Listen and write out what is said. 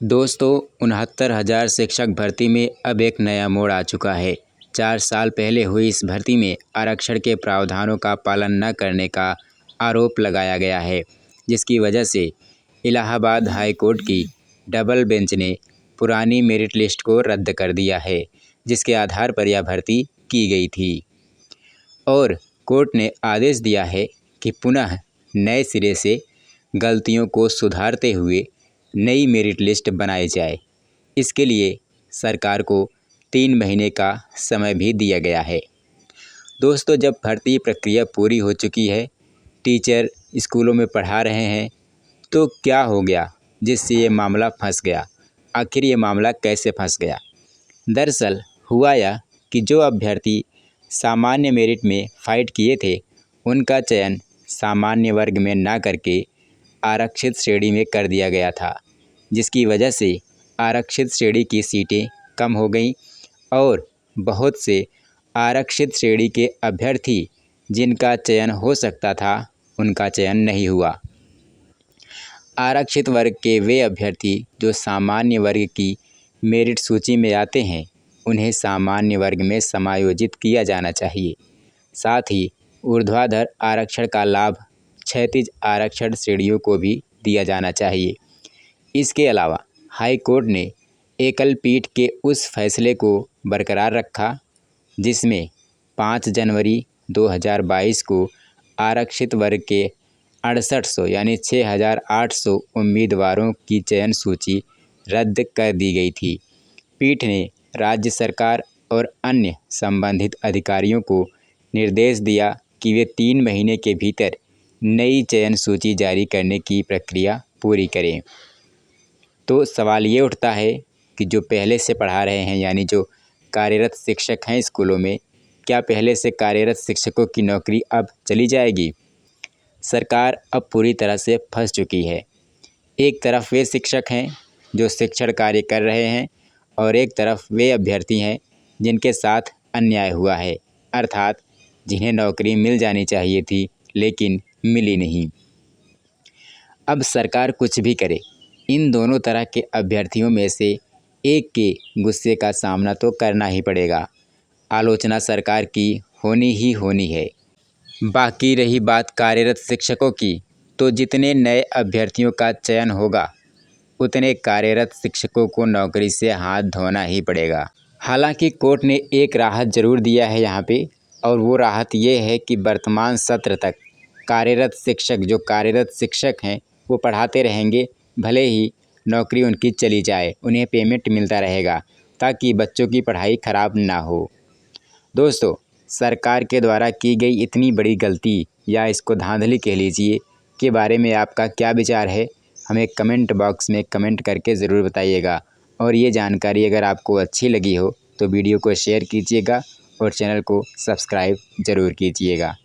दोस्तों 69,000 शिक्षक भर्ती में अब एक नया मोड़ आ चुका है। 4 साल पहले हुई इस भर्ती में आरक्षण के प्रावधानों का पालन न करने का आरोप लगाया गया है, जिसकी वजह से इलाहाबाद हाई कोर्ट की डबल बेंच ने पुरानी मेरिट लिस्ट को रद्द कर दिया है, जिसके आधार पर यह भर्ती की गई थी। और कोर्ट ने आदेश दिया है कि पुनः नए सिरे से गलतियों को सुधारते हुए नई मेरिट लिस्ट बनाई जाए। इसके लिए सरकार को 3 महीने का समय भी दिया गया है। दोस्तों, जब भर्ती प्रक्रिया पूरी हो चुकी है, टीचर स्कूलों में पढ़ा रहे हैं, तो क्या हो गया जिससे ये मामला फंस गया? आखिर ये मामला कैसे फंस गया? दरअसल हुआ यह कि जो अभ्यर्थी सामान्य मेरिट में फाइट किए थे, उनका चयन सामान्य वर्ग में ना करके आरक्षित श्रेणी में कर दिया गया था, जिसकी वजह से आरक्षित श्रेणी की सीटें कम हो गईं और बहुत से आरक्षित श्रेणी के अभ्यर्थी जिनका चयन हो सकता था, उनका चयन नहीं हुआ। आरक्षित वर्ग के वे अभ्यर्थी जो सामान्य वर्ग की मेरिट सूची में आते हैं, उन्हें सामान्य वर्ग में समायोजित किया जाना चाहिए। साथ ही ऊर्ध्वाधर आरक्षण का लाभ क्षैतिज आरक्षण श्रेणियों को भी दिया जाना चाहिए। इसके अलावा हाई कोर्ट ने एकल पीठ के उस फैसले को बरकरार रखा, जिसमें 5 जनवरी 2022 को आरक्षित वर्ग के 6800 यानी 6,800 उम्मीदवारों की चयन सूची रद्द कर दी गई थी। पीठ ने राज्य सरकार और अन्य संबंधित अधिकारियों को निर्देश दिया कि वे 3 महीने के भीतर नई चयन सूची जारी करने की प्रक्रिया पूरी करें। तो सवाल ये उठता है कि जो पहले से पढ़ा रहे हैं, यानी जो कार्यरत शिक्षक हैं स्कूलों में, क्या पहले से कार्यरत शिक्षकों की नौकरी अब चली जाएगी? सरकार अब पूरी तरह से फंस चुकी है। एक तरफ वे शिक्षक हैं जो शिक्षण कार्य कर रहे हैं और एक तरफ वे अभ्यर्थी हैं जिनके साथ अन्याय हुआ है, अर्थात जिन्हें नौकरी मिल जानी चाहिए थी लेकिन मिली नहीं। अब सरकार कुछ भी करे, इन दोनों तरह के अभ्यर्थियों में से एक के गुस्से का सामना तो करना ही पड़ेगा। आलोचना सरकार की होनी ही होनी है। बाकी रही बात कार्यरत शिक्षकों की, तो जितने नए अभ्यर्थियों का चयन होगा, उतने कार्यरत शिक्षकों को नौकरी से हाथ धोना ही पड़ेगा। हालांकि कोर्ट ने एक राहत ज़रूर दिया है यहाँ पे, और वो राहत ये है कि वर्तमान सत्र तक कार्यरत शिक्षक हैं वो पढ़ाते रहेंगे, भले ही नौकरी उनकी चली जाए, उन्हें पेमेंट मिलता रहेगा ताकि बच्चों की पढ़ाई ख़राब ना हो। दोस्तों, सरकार के द्वारा की गई इतनी बड़ी गलती, या इसको धांधली कह लीजिए, के बारे में आपका क्या विचार है? हमें कमेंट बॉक्स में कमेंट करके ज़रूर बताइएगा। और ये जानकारी अगर आपको अच्छी लगी हो तो वीडियो को शेयर कीजिएगा और चैनल को सब्सक्राइब ज़रूर कीजिएगा।